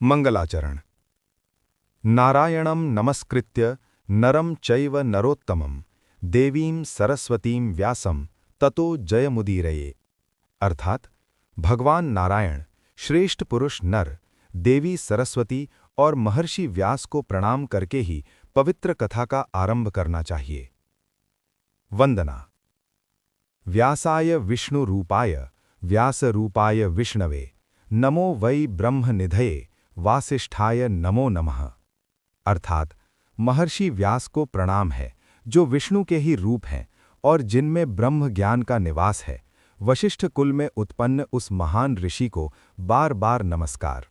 मंगलाचरण। नारायणं नमस्कृत्य नरं चैव नरोत्तमं देवीं सरस्वतीं व्यासं ततो जयमुदीरये। अर्थात भगवान नारायण, श्रेष्ठ पुरुष नर, देवी सरस्वती और महर्षि व्यास को प्रणाम करके ही पवित्र कथा का आरंभ करना चाहिए। वंदना। व्यासाय विष्णु रूपाय व्यास रूपाय विष्णवे नमो वै ब्रह्म निधये वासिष्ठाय नमो नमः। अर्थात महर्षि व्यास को प्रणाम है, जो विष्णु के ही रूप हैं और जिनमें ब्रह्म ज्ञान का निवास है। वशिष्ठ कुल में उत्पन्न उस महान ऋषि को बार बार नमस्कार।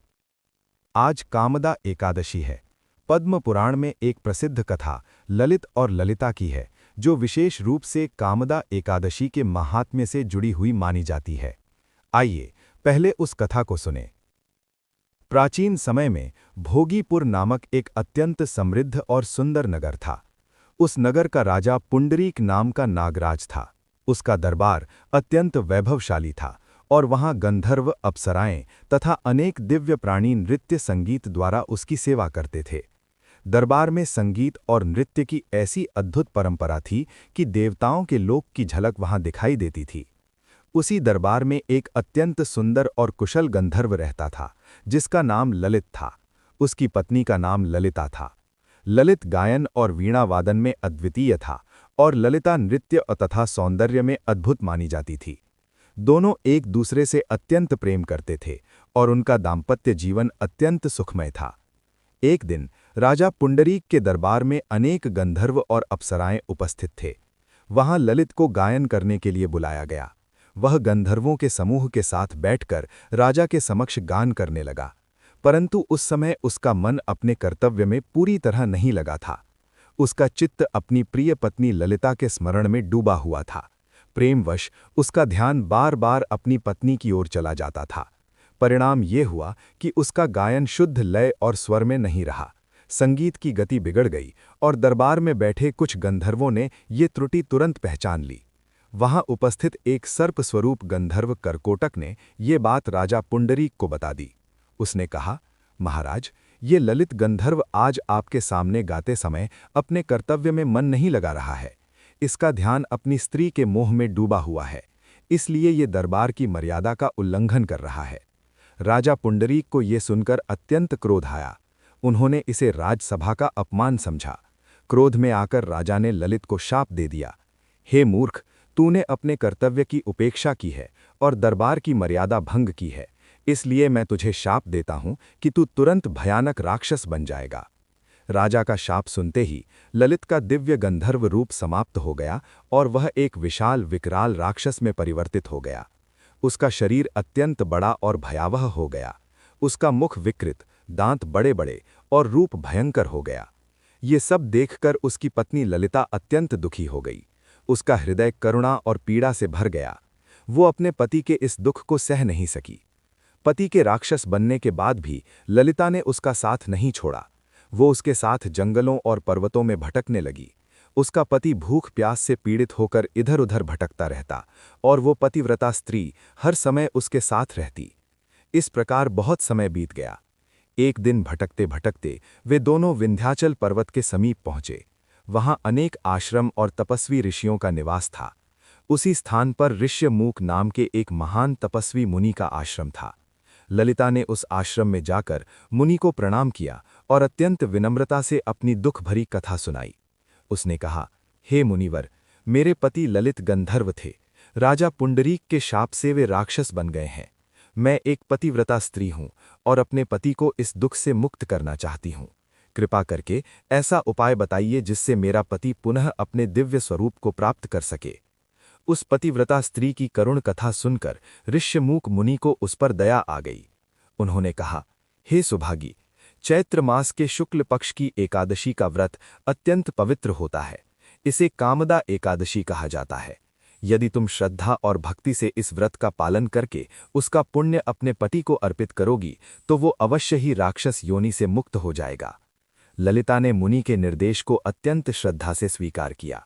आज कामदा एकादशी है। पद्म पुराण में एक प्रसिद्ध कथा ललित और ललिता की है, जो विशेष रूप से कामदा एकादशी के महात्म्य से जुड़ी हुई मानी जाती है। आइए पहले उस कथा को सुनें। प्राचीन समय में भोगीपुर नामक एक अत्यंत समृद्ध और सुंदर नगर था। उस नगर का राजा पुंडरीक नाम का नागराज था। उसका दरबार अत्यंत वैभवशाली था और वहां गंधर्व, अप्सराएं तथा अनेक दिव्य प्राणी नृत्य संगीत द्वारा उसकी सेवा करते थे। दरबार में संगीत और नृत्य की ऐसी अद्भुत परंपरा थी कि देवताओं के लोक की झलक वहां दिखाई देती थी। उसी दरबार में एक अत्यंत सुंदर और कुशल गंधर्व रहता था, जिसका नाम ललित था। उसकी पत्नी का नाम ललिता था। ललित गायन और वीणा वादन में अद्वितीय था और ललिता नृत्य तथा सौंदर्य में अद्भुत मानी जाती थी। दोनों एक दूसरे से अत्यंत प्रेम करते थे और उनका दाम्पत्य जीवन अत्यंत सुखमय था। एक दिन राजा पुंडरीक के दरबार में अनेक गंधर्व और अप्सराएं उपस्थित थे। वहां ललित को गायन करने के लिए बुलाया गया। वह गंधर्वों के समूह के साथ बैठकर राजा के समक्ष गान करने लगा, परंतु उस समय उसका मन अपने कर्तव्य में पूरी तरह नहीं लगा था। उसका चित्त अपनी प्रिय पत्नी ललिता के स्मरण में डूबा हुआ था। प्रेमवश उसका ध्यान बार बार अपनी पत्नी की ओर चला जाता था। परिणाम ये हुआ कि उसका गायन शुद्ध लय और स्वर में नहीं रहा। संगीत की गति बिगड़ गई और दरबार में बैठे कुछ गंधर्वों ने ये त्रुटि तुरंत पहचान ली। वहां उपस्थित एक सर्प स्वरूप गंधर्व करकोटक ने ये बात राजा पुंडरीक को बता दी। उसने कहा, महाराज, ये ललित गंधर्व आज आपके सामने गाते समय अपने कर्तव्य में मन नहीं लगा रहा है। इसका ध्यान अपनी स्त्री के मोह में डूबा हुआ है, इसलिए ये दरबार की मर्यादा का उल्लंघन कर रहा है। राजा पुंडरीक को ये सुनकर अत्यंत क्रोध आया। उन्होंने इसे राजसभा का अपमान समझा। क्रोध में आकर राजा ने ललित को शाप दे दिया, हे मूर्ख, तूने अपने कर्तव्य की उपेक्षा की है और दरबार की मर्यादा भंग की है, इसलिए मैं तुझे शाप देता हूं कि तू तुरंत भयानक राक्षस बन जाएगा। राजा का शाप सुनते ही ललित का दिव्य गंधर्व रूप समाप्त हो गया और वह एक विशाल विकराल राक्षस में परिवर्तित हो गया। उसका शरीर अत्यंत बड़ा और भयावह हो गया। उसका मुख विकृत, दांत बड़े बड़े और रूप भयंकर हो गया। ये सब देखकर उसकी पत्नी ललिता अत्यंत दुखी हो गई। उसका हृदय करुणा और पीड़ा से भर गया। वो अपने पति के इस दुख को सह नहीं सकी। पति के राक्षस बनने के बाद भी ललिता ने उसका साथ नहीं छोड़ा। वो उसके साथ जंगलों और पर्वतों में भटकने लगी। उसका पति भूख प्यास से पीड़ित होकर इधर उधर भटकता रहता और वो पतिव्रता स्त्री हर समय उसके साथ रहती। इस प्रकार बहुत समय बीत गया। एक दिन भटकते भटकते वे दोनों विंध्याचल पर्वत के समीप पहुंचे। वहां अनेक आश्रम और तपस्वी ऋषियों का निवास था। उसी स्थान पर ऋष्यमूक नाम के एक महान तपस्वी मुनि का आश्रम था। ललिता ने उस आश्रम में जाकर मुनि को प्रणाम किया और अत्यंत विनम्रता से अपनी दुख भरी कथा सुनाई। उसने कहा, हे मुनिवर, मेरे पति ललित गंधर्व थे। राजा पुंडरीक के शाप से वे राक्षस बन गए हैं। मैं एक पतिव्रता स्त्री हूं और अपने पति को इस दुख से मुक्त करना चाहती हूं। कृपा करके ऐसा उपाय बताइए जिससे मेरा पति पुनः अपने दिव्य स्वरूप को प्राप्त कर सके। उस पतिव्रता स्त्री की करुण कथा सुनकर ऋष्यमूक मुनि को उस पर दया आ गई। उन्होंने कहा, हे सुभागी, चैत्र मास के शुक्ल पक्ष की एकादशी का व्रत अत्यंत पवित्र होता है। इसे कामदा एकादशी कहा जाता है। यदि तुम श्रद्धा और भक्ति से इस व्रत का पालन करके उसका पुण्य अपने पति को अर्पित करोगी तो वो अवश्य ही राक्षस योनि से मुक्त हो जाएगा। ललिता ने मुनि के निर्देश को अत्यंत श्रद्धा से स्वीकार किया।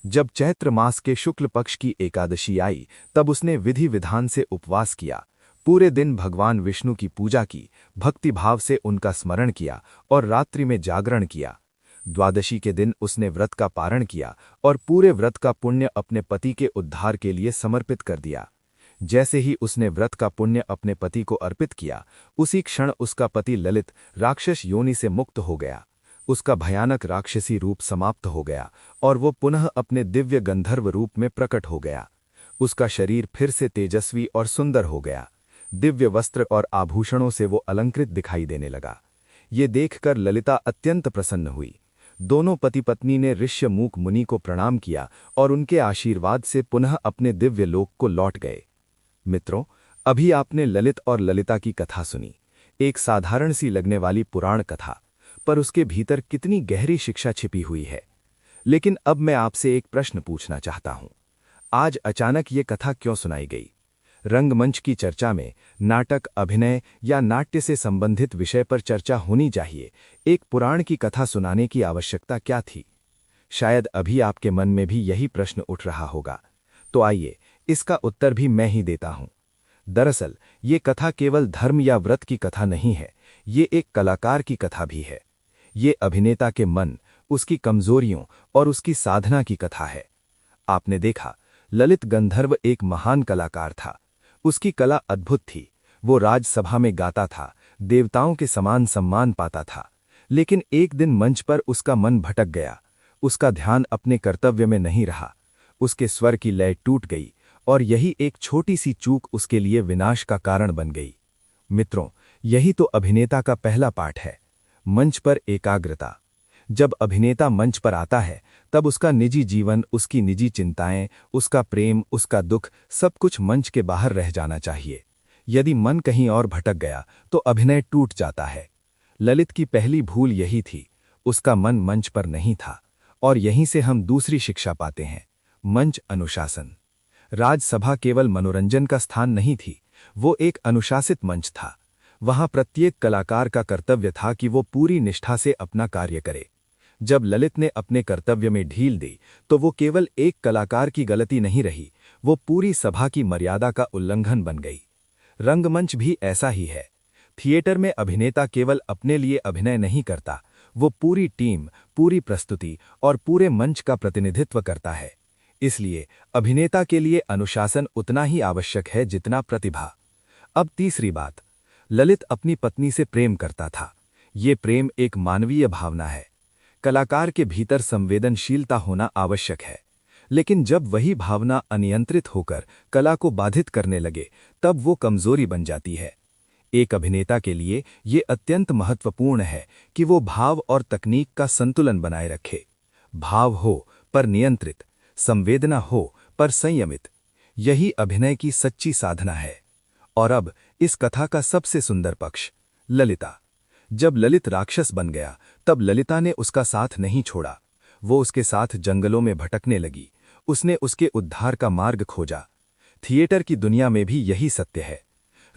जब चैत्र मास के शुक्ल पक्ष की एकादशी आई, तब उसने विधि विधान से उपवास किया, पूरे दिन भगवान विष्णु की पूजा की, भक्ति भाव से उनका स्मरण किया और रात्रि में जागरण किया। द्वादशी के दिन उसने व्रत का पारण किया और पूरे व्रत का पुण्य अपने पति के उद्धार के लिए समर्पित कर दिया। जैसे ही उसने व्रत का पुण्य अपने पति को अर्पित किया, उसी क्षण उसका पति ललित राक्षस योनि से मुक्त हो गया। उसका भयानक राक्षसी रूप समाप्त हो गया और वो पुनः अपने दिव्य गंधर्व रूप में प्रकट हो गया। उसका शरीर फिर से तेजस्वी और सुंदर हो गया। दिव्य वस्त्र और आभूषणों से वो अलंकृत दिखाई देने लगा। ये देखकर ललिता अत्यंत प्रसन्न हुई। दोनों पति पत्नी ने ऋष्यमूक मुनि को प्रणाम किया और उनके आशीर्वाद से पुनः अपने दिव्य लोक को लौट गए। मित्रों, अभी आपने ललित और ललिता की कथा सुनी। एक साधारण सी लगने वाली पुराण कथा, पर उसके भीतर कितनी गहरी शिक्षा छिपी हुई है। लेकिन अब मैं आपसे एक प्रश्न पूछना चाहता हूं। आज अचानक ये कथा क्यों सुनाई गई? रंगमंच की चर्चा में नाटक, अभिनय या नाट्य से संबंधित विषय पर चर्चा होनी चाहिए। एक पुराण की कथा सुनाने की आवश्यकता क्या थी? शायद अभी आपके मन में भी यही प्रश्न उठ रहा होगा। तो आइए, इसका उत्तर भी मैं ही देता हूं। दरअसल ये कथा केवल धर्म या व्रत की कथा नहीं है, ये एक कलाकार की कथा भी है। ये अभिनेता के मन, उसकी कमजोरियों और उसकी साधना की कथा है। आपने देखा, ललित गंधर्व एक महान कलाकार था। उसकी कला अद्भुत थी। वो राजसभा में गाता था, देवताओं के समान सम्मान पाता था। लेकिन एक दिन मंच पर उसका मन भटक गया। उसका ध्यान अपने कर्तव्य में नहीं रहा। उसके स्वर की लय टूट गई और यही एक छोटी सी चूक उसके लिए विनाश का कारण बन गई। मित्रों, यही तो अभिनेता का पहला पाठ है, मंच पर एकाग्रता। जब अभिनेता मंच पर आता है, तब उसका निजी जीवन, उसकी निजी चिंताएं, उसका प्रेम, उसका दुख, सब कुछ मंच के बाहर रह जाना चाहिए। यदि मन कहीं और भटक गया तो अभिनय टूट जाता है। ललित की पहली भूल यही थी, उसका मन मंच पर नहीं था। और यहीं से हम दूसरी शिक्षा पाते हैं, मंच अनुशासन। राजसभा केवल मनोरंजन का स्थान नहीं थी, वो एक अनुशासित मंच था। वहां प्रत्येक कलाकार का कर्तव्य था कि वो पूरी निष्ठा से अपना कार्य करे। जब ललित ने अपने कर्तव्य में ढील दी, तो वो केवल एक कलाकार की गलती नहीं रही, वो पूरी सभा की मर्यादा का उल्लंघन बन गई। रंगमंच भी ऐसा ही है। थिएटर में अभिनेता केवल अपने लिए अभिनय नहीं करता, वो पूरी टीम, पूरी प्रस्तुति और पूरे मंच का प्रतिनिधित्व करता है। इसलिए अभिनेता के लिए अनुशासन उतना ही आवश्यक है जितना प्रतिभा। अब तीसरी बात, ललित अपनी पत्नी से प्रेम करता था। ये प्रेम एक मानवीय भावना है। कलाकार के भीतर संवेदनशीलता होना आवश्यक है। लेकिन जब वही भावना अनियंत्रित होकर कला को बाधित करने लगे, तब वो कमजोरी बन जाती है। एक अभिनेता के लिए ये अत्यंत महत्वपूर्ण है कि वो भाव और तकनीक का संतुलन बनाए रखे। भाव हो पर नियंत्रित, संवेदना हो पर संयमित। यही अभिनय की सच्ची साधना है। और अब इस कथा का सबसे सुंदर पक्ष, ललिता। जब ललित राक्षस बन गया, तब ललिता ने उसका साथ नहीं छोड़ा। वो उसके साथ जंगलों में भटकने लगी। उसने उसके उद्धार का मार्ग खोजा। थिएटर की दुनिया में भी यही सत्य है।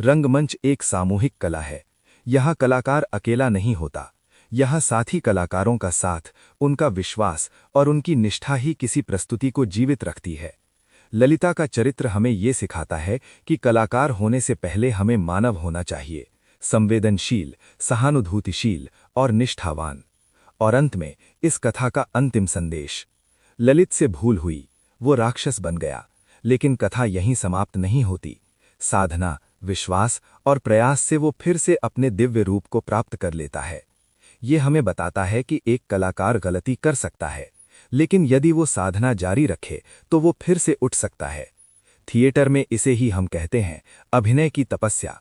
रंगमंच एक सामूहिक कला है। यहाँ कलाकार अकेला नहीं होता। यहाँ साथी कलाकारों का साथ, उनका विश्वास और उनकी निष्ठा ही किसी प्रस्तुति को जीवित रखती है। ललिता का चरित्र हमें ये सिखाता है कि कलाकार होने से पहले हमें मानव होना चाहिए, संवेदनशील, सहानुभूतिशील और निष्ठावान। और अंत में इस कथा का अंतिम संदेश, ललित से भूल हुई, वो राक्षस बन गया, लेकिन कथा यहीं समाप्त नहीं होती। साधना, विश्वास और प्रयास से वो फिर से अपने दिव्य रूप को प्राप्त कर लेता है। ये हमें बताता है कि एक कलाकार गलती कर सकता है, लेकिन यदि वो साधना जारी रखे तो वो फिर से उठ सकता है। थिएटर में इसे ही हम कहते हैं अभिनय की तपस्या।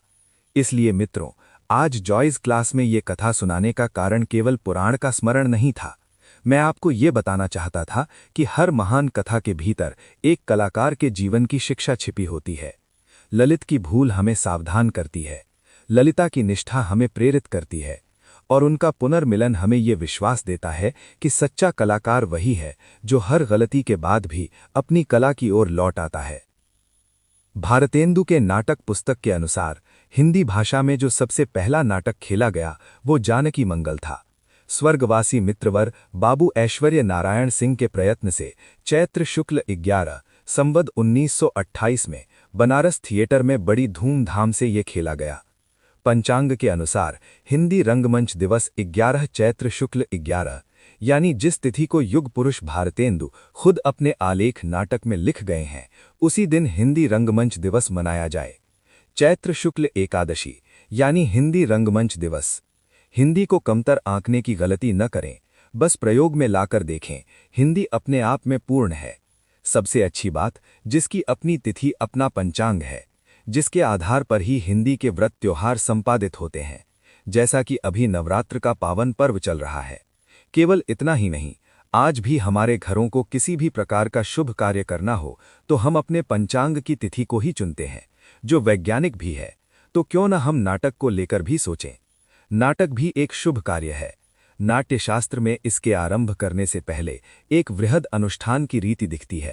इसलिए मित्रों, आज जॉयज क्लास में ये कथा सुनाने का कारण केवल पुराण का स्मरण नहीं था। मैं आपको ये बताना चाहता था कि हर महान कथा के भीतर एक कलाकार के जीवन की शिक्षा छिपी होती है। ललित की भूल हमें सावधान करती है, ललिता की निष्ठा हमें प्रेरित करती है, और उनका पुनर्मिलन हमें ये विश्वास देता है कि सच्चा कलाकार वही है जो हर गलती के बाद भी अपनी कला की ओर लौट आता है। भारतेंदु के नाटक पुस्तक के अनुसार हिंदी भाषा में जो सबसे पहला नाटक खेला गया वो जानकी मंगल था। स्वर्गवासी मित्रवर बाबू ऐश्वर्य नारायण सिंह के प्रयत्न से चैत्र शुक्ल 11 संवत 1928 में बनारस थिएटर में बड़ी धूमधाम से ये खेला गया। पंचांग के अनुसार हिंदी रंगमंच दिवस 11 चैत्र शुक्ल 11, यानी जिस तिथि को युग पुरुष भारतेंदु खुद अपने आलेख नाटक में लिख गए हैं, उसी दिन हिंदी रंगमंच दिवस मनाया जाए। चैत्र शुक्ल एकादशी यानी हिंदी रंगमंच दिवस। हिंदी को कमतर आंकने की गलती न करें, बस प्रयोग में लाकर देखें, हिंदी अपने आप में पूर्ण है। सबसे अच्छी बात, जिसकी अपनी तिथि अपना पंचांग है, जिसके आधार पर ही हिंदी के व्रत त्योहार संपादित होते हैं। जैसा कि अभी नवरात्र का पावन पर्व चल रहा है। केवल इतना ही नहीं, आज भी हमारे घरों को किसी भी प्रकार का शुभ कार्य करना हो तो हम अपने पंचांग की तिथि को ही चुनते हैं, जो वैज्ञानिक भी है। तो क्यों न हम नाटक को लेकर भी सोचें। नाटक भी एक शुभ कार्य है। नाट्यशास्त्र में इसके आरंभ करने से पहले एक वृहद अनुष्ठान की रीति दिखती है।